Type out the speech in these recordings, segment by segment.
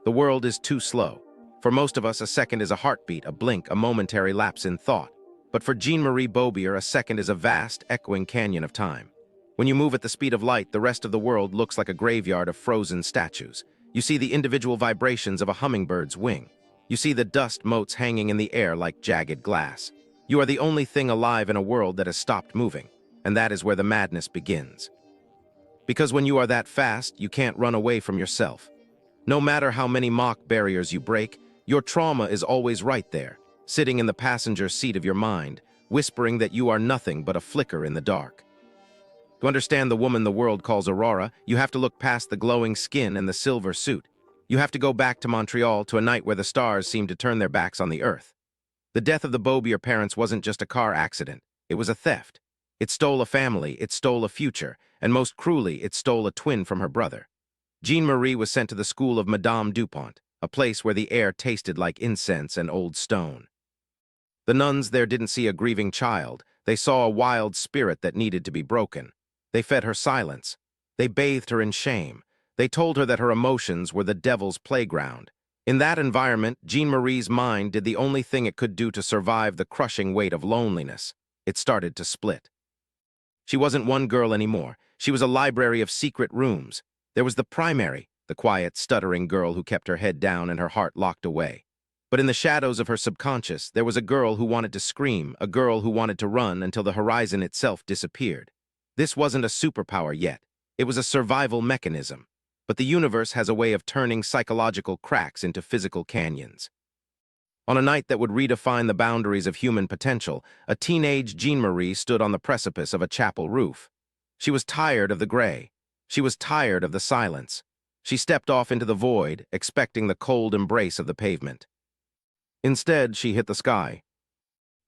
The world is too slow. For most of us, a second is a heartbeat, a blink, a momentary lapse in thought. But for Jeanne-Marie Beaubier, a second is a vast, echoing canyon of time. When you move at the speed of light, the rest of the world looks like a graveyard of frozen statues. You see the individual vibrations of a hummingbird's wing. You see the dust motes hanging in the air like jagged glass. You are the only thing alive in a world that has stopped moving, and that is where the madness begins. Because when you are that fast, you can't run away from yourself. No matter how many mock barriers you break, your trauma is always right there, sitting in the passenger seat of your mind, whispering that you are nothing but a flicker in the dark. To understand the woman the world calls Aurora, you have to look past the glowing skin and the silver suit. You have to go back to Montreal, to a night where the stars seemed to turn their backs on the earth. The death of the Beaubier parents wasn't just a car accident. It was a theft. It stole a family, it stole a future, and most cruelly, it stole a twin from her brother. Jeanne-Marie was sent to the school of Madame Dupont, a place where the air tasted like incense and old stone. The nuns there didn't see a grieving child. They saw a wild spirit that needed to be broken. They fed her silence. They bathed her in shame. They told her that her emotions were the devil's playground. In that environment, Jeanne-Marie's mind did the only thing it could do to survive the crushing weight of loneliness. It started to split. She wasn't one girl anymore. She was a library of secret rooms. There was the primary, the quiet, stuttering girl who kept her head down and her heart locked away. But in the shadows of her subconscious, there was a girl who wanted to scream, a girl who wanted to run until the horizon itself disappeared. This wasn't a superpower yet. It was a survival mechanism. But the universe has a way of turning psychological cracks into physical canyons. On a night that would redefine the boundaries of human potential, a teenage Jeanne-Marie stood on the precipice of a chapel roof. She was tired of the gray. She was tired of the silence. She stepped off into the void, expecting the cold embrace of the pavement. Instead, she hit the sky.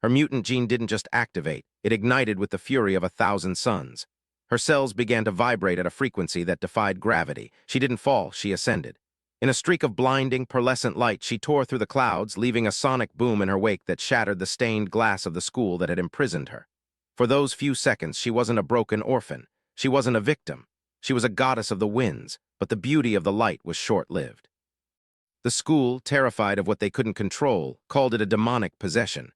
Her mutant gene didn't just activate, it ignited with the fury of 1,000 suns. Her cells began to vibrate at a frequency that defied gravity. She didn't fall, she ascended. In a streak of blinding, pearlescent light, she tore through the clouds, leaving a sonic boom in her wake that shattered the stained glass of the school that had imprisoned her. For those few seconds, she wasn't a broken orphan. She wasn't a victim. She was a goddess of the winds, but the beauty of the light was short-lived. The school, terrified of what they couldn't control, called it a demonic possession.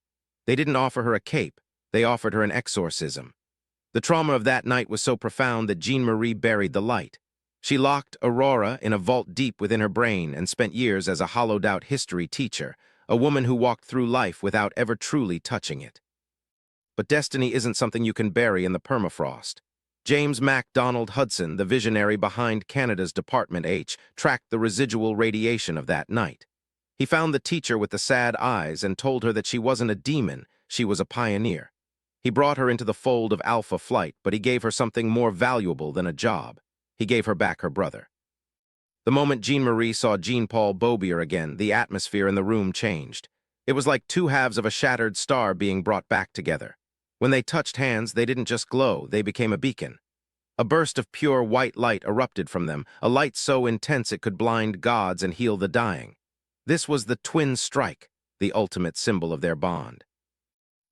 They didn't offer her a cape. They offered her an exorcism. The trauma of that night was so profound that Jeanne-Marie buried the light. She locked Aurora in a vault deep within her brain and spent years as a hollowed-out history teacher, a woman who walked through life without ever truly touching it. But destiny isn't something you can bury in the permafrost. James MacDonald Hudson, the visionary behind Canada's Department H, tracked the residual radiation of that night. He found the teacher with the sad eyes and told her that she wasn't a demon, she was a pioneer. He brought her into the fold of Alpha Flight, but he gave her something more valuable than a job. He gave her back her brother. The moment Jeanne-Marie saw Jean-Paul Beaubier again, the atmosphere in the room changed. It was like two halves of a shattered star being brought back together. When they touched hands, they didn't just glow, they became a beacon. A burst of pure white light erupted from them, a light so intense it could blind gods and heal the dying. This was the twin strike, the ultimate symbol of their bond.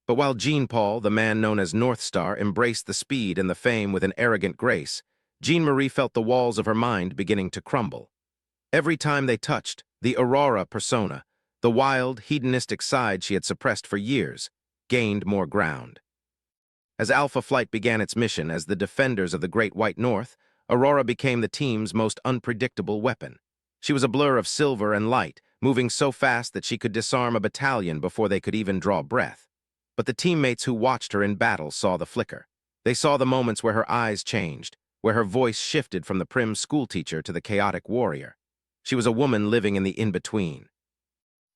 But while Jean-Paul, the man known as Northstar, embraced the speed and the fame with an arrogant grace, Jeanne-Marie felt the walls of her mind beginning to crumble. Every time they touched, the Aurora persona, the wild, hedonistic side she had suppressed for years, gained more ground. As Alpha Flight began its mission as the defenders of the Great White North, Aurora became the team's most unpredictable weapon. She was a blur of silver and light, moving so fast that she could disarm a battalion before they could even draw breath. But the teammates who watched her in battle saw the flicker. They saw the moments where her eyes changed, where her voice shifted from the prim schoolteacher to the chaotic warrior. She was a woman living in the in-between.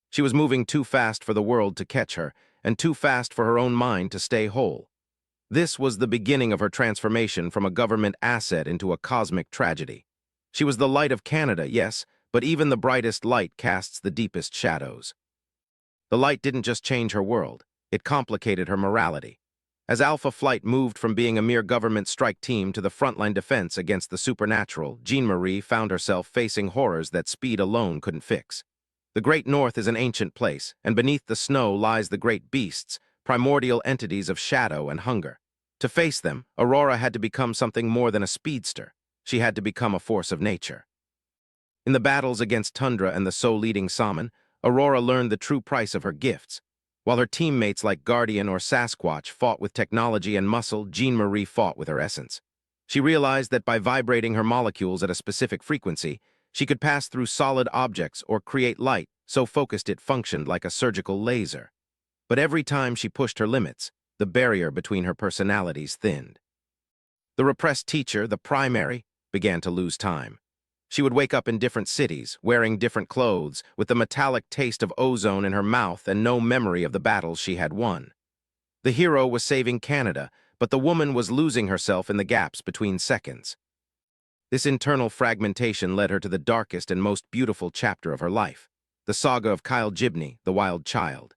She was moving too fast for the world to catch her, and too fast for her own mind to stay whole. This was the beginning of her transformation from a government asset into a cosmic tragedy. She was the light of Canada, yes, but even the brightest light casts the deepest shadows. The light didn't just change her world, it complicated her morality. As Alpha Flight moved from being a mere government strike team to the frontline defense against the supernatural, Jeanne-Marie found herself facing horrors that speed alone couldn't fix. The Great North is an ancient place, and beneath the snow lies the great beasts, primordial entities of shadow and hunger. To face them, Aurora had to become something more than a speedster. She had to become a force of nature. In the battles against Tundra and the So-leading Salmon, Aurora learned the true price of her gifts. While her teammates like Guardian or Sasquatch fought with technology and muscle, Jeanne-Marie fought with her essence. She realized that by vibrating her molecules at a specific frequency, she could pass through solid objects or create light, so focused it functioned like a surgical laser. But every time she pushed her limits, the barrier between her personalities thinned. The repressed teacher, the primary, began to lose time. She would wake up in different cities, wearing different clothes, with the metallic taste of ozone in her mouth and no memory of the battles she had won. The hero was saving Canada, but the woman was losing herself in the gaps between seconds. This internal fragmentation led her to the darkest and most beautiful chapter of her life, the saga of Kyle Gibney, the Wild Child.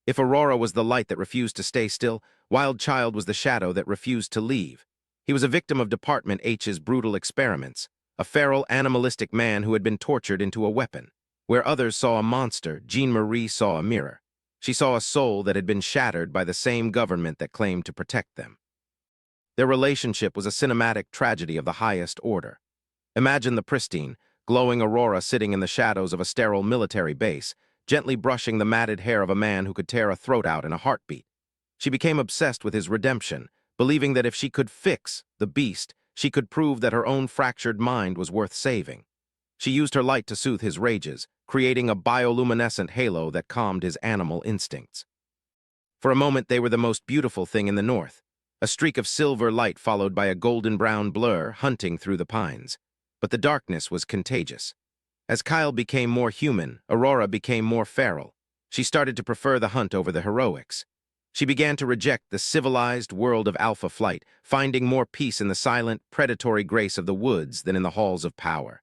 If Aurora was the light that refused to stay still, Wild Child was the shadow that refused to leave. He was a victim of Department H's brutal experiments, a feral, animalistic man who had been tortured into a weapon. Where others saw a monster, Jeanne-Marie saw a mirror. She saw a soul that had been shattered by the same government that claimed to protect them. Their relationship was a cinematic tragedy of the highest order. Imagine the pristine, glowing Aurora sitting in the shadows of a sterile military base, gently brushing the matted hair of a man who could tear a throat out in a heartbeat. She became obsessed with his redemption, believing that if she could fix the beast, she could prove that her own fractured mind was worth saving. She used her light to soothe his rages, creating a bioluminescent halo that calmed his animal instincts. For a moment, they were the most beautiful thing in the north, a streak of silver light followed by a golden-brown blur hunting through the pines. But the darkness was contagious. As Kyle became more human, Aurora became more feral. She started to prefer the hunt over the heroics. She began to reject the civilized world of alpha flight, finding more peace in the silent, predatory grace of the woods than in the halls of power.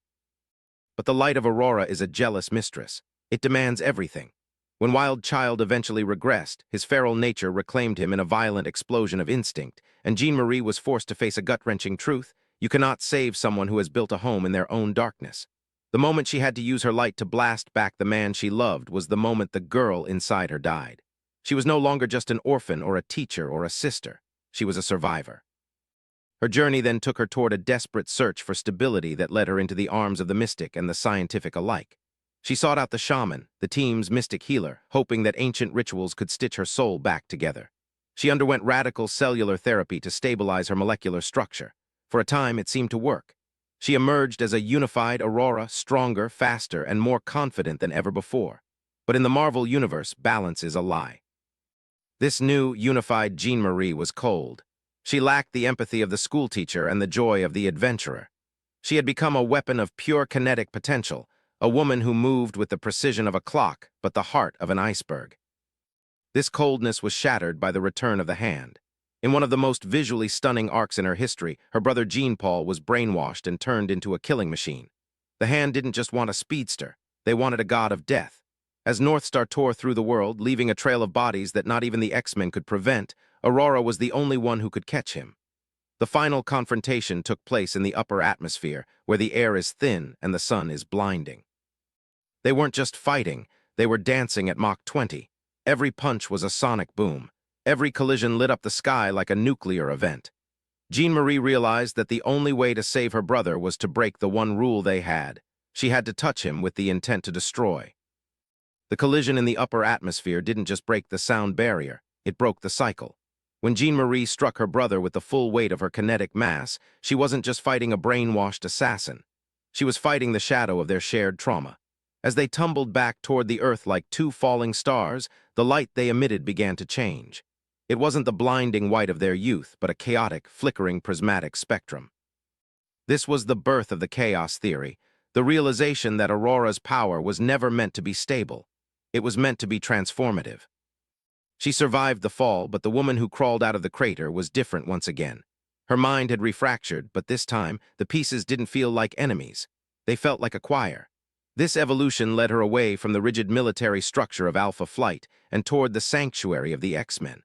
But the light of Aurora is a jealous mistress. It demands everything. When Wild Child eventually regressed, his feral nature reclaimed him in a violent explosion of instinct, and Jeanne-Marie was forced to face a gut-wrenching truth: you cannot save someone who has built a home in their own darkness. The moment she had to use her light to blast back the man she loved was the moment the girl inside her died. She was no longer just an orphan or a teacher or a sister. She was a survivor. Her journey then took her toward a desperate search for stability that led her into the arms of the mystic and the scientific alike. She sought out the shaman, the team's mystic healer, hoping that ancient rituals could stitch her soul back together. She underwent radical cellular therapy to stabilize her molecular structure. For a time, it seemed to work. She emerged as a unified Aurora, stronger, faster, and more confident than ever before. But in the Marvel universe, balance is a lie. This new, unified Jeanne-Marie was cold. She lacked the empathy of the schoolteacher and the joy of the adventurer. She had become a weapon of pure kinetic potential, a woman who moved with the precision of a clock, but the heart of an iceberg. This coldness was shattered by the return of the hand. In one of the most visually stunning arcs in her history, her brother Jean-Paul was brainwashed and turned into a killing machine. The hand didn't just want a speedster, they wanted a god of death. As Northstar tore through the world, leaving a trail of bodies that not even the X-Men could prevent, Aurora was the only one who could catch him. The final confrontation took place in the upper atmosphere, where the air is thin and the sun is blinding. They weren't just fighting, they were dancing at Mach 20. Every punch was a sonic boom. Every collision lit up the sky like a nuclear event. Jeanne-Marie realized that the only way to save her brother was to break the one rule they had. She had to touch him with the intent to destroy. The collision in the upper atmosphere didn't just break the sound barrier, it broke the cycle. When Jeanne-Marie struck her brother with the full weight of her kinetic mass, she wasn't just fighting a brainwashed assassin. She was fighting the shadow of their shared trauma. As they tumbled back toward the earth like two falling stars, the light they emitted began to change. It wasn't the blinding white of their youth, but a chaotic, flickering prismatic spectrum. This was the birth of the chaos theory, the realization that Aurora's power was never meant to be stable. It was meant to be transformative. She survived the fall, but the woman who crawled out of the crater was different once again. Her mind had refractured, but this time, the pieces didn't feel like enemies. They felt like a choir. This evolution led her away from the rigid military structure of Alpha Flight and toward the sanctuary of the X-Men.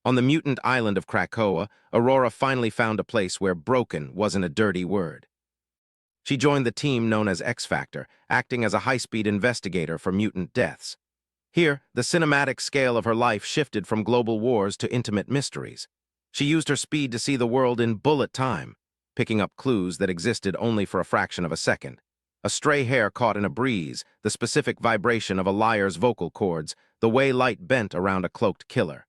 On the mutant island of Krakoa, Aurora finally found a place where broken wasn't a dirty word. She joined the team known as X-Factor, acting as a high-speed investigator for mutant deaths. Here, the cinematic scale of her life shifted from global wars to intimate mysteries. She used her speed to see the world in bullet time, picking up clues that existed only for a fraction of a second. A stray hair caught in a breeze, the specific vibration of a liar's vocal cords, the way light bent around a cloaked killer.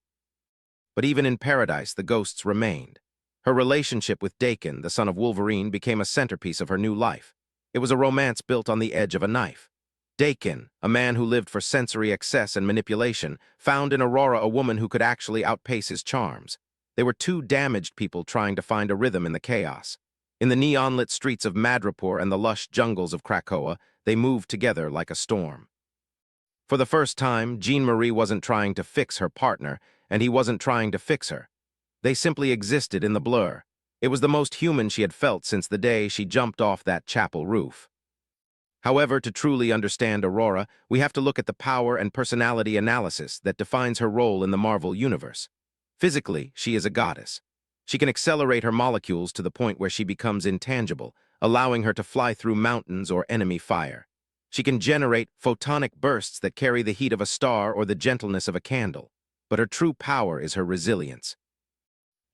But even in paradise, the ghosts remained. Her relationship with Dakin, the son of Wolverine, became a centerpiece of her new life. It was a romance built on the edge of a knife. Dakin, a man who lived for sensory excess and manipulation, found in Aurora a woman who could actually outpace his charms. They were two damaged people trying to find a rhythm in the chaos. In the neon-lit streets of Madripoor and the lush jungles of Krakoa, they moved together like a storm. For the first time, Jeanne-Marie wasn't trying to fix her partner, and he wasn't trying to fix her. They simply existed in the blur. It was the most human she had felt since the day she jumped off that chapel roof. However, to truly understand Aurora, we have to look at the power and personality analysis that defines her role in the Marvel Universe. Physically, she is a goddess. She can accelerate her molecules to the point where she becomes intangible, allowing her to fly through mountains or enemy fire. She can generate photonic bursts that carry the heat of a star or the gentleness of a candle. But her true power is her resilience.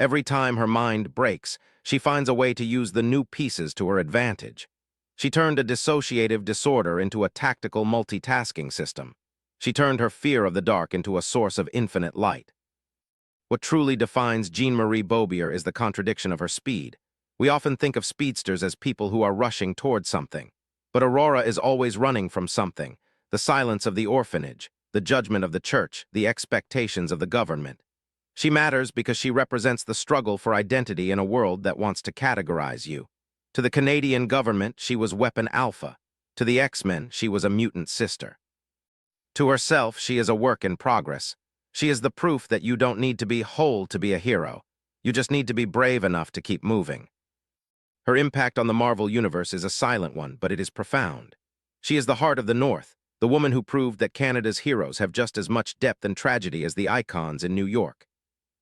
Every time her mind breaks, she finds a way to use the new pieces to her advantage. She turned a dissociative disorder into a tactical multitasking system. She turned her fear of the dark into a source of infinite light. What truly defines Jeanne-Marie Beaubier is the contradiction of her speed. We often think of speedsters as people who are rushing towards something. But Aurora is always running from something: the silence of the orphanage, the judgment of the church, the expectations of the government. She matters because she represents the struggle for identity in a world that wants to categorize you. To the Canadian government, she was Weapon Alpha. To the X-Men, she was a mutant sister. To herself, she is a work in progress. She is the proof that you don't need to be whole to be a hero. You just need to be brave enough to keep moving. Her impact on the Marvel Universe is a silent one, but it is profound. She is the heart of the North, the woman who proved that Canada's heroes have just as much depth and tragedy as the icons in New York.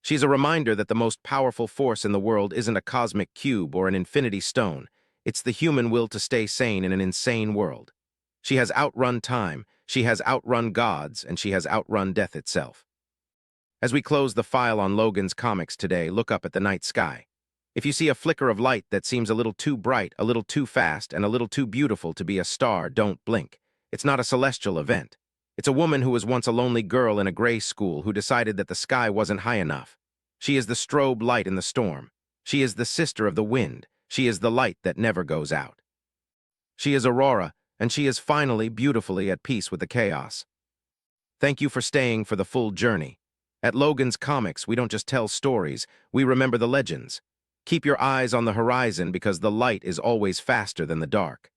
She's a reminder that the most powerful force in the world isn't a cosmic cube or an infinity stone. It's the human will to stay sane in an insane world. She has outrun time, she has outrun gods, and she has outrun death itself. As we close the file on Logan's comics today, look up at the night sky. If you see a flicker of light that seems a little too bright, a little too fast, and a little too beautiful to be a star, don't blink. It's not a celestial event. It's a woman who was once a lonely girl in a gray school who decided that the sky wasn't high enough. She is the strobe light in the storm. She is the sister of the wind. She is the light that never goes out. She is Aurora, and she is finally beautifully at peace with the chaos. Thank you for staying for the full journey. At Logan's Comics, we don't just tell stories, we remember the legends. Keep your eyes on the horizon because the light is always faster than the dark.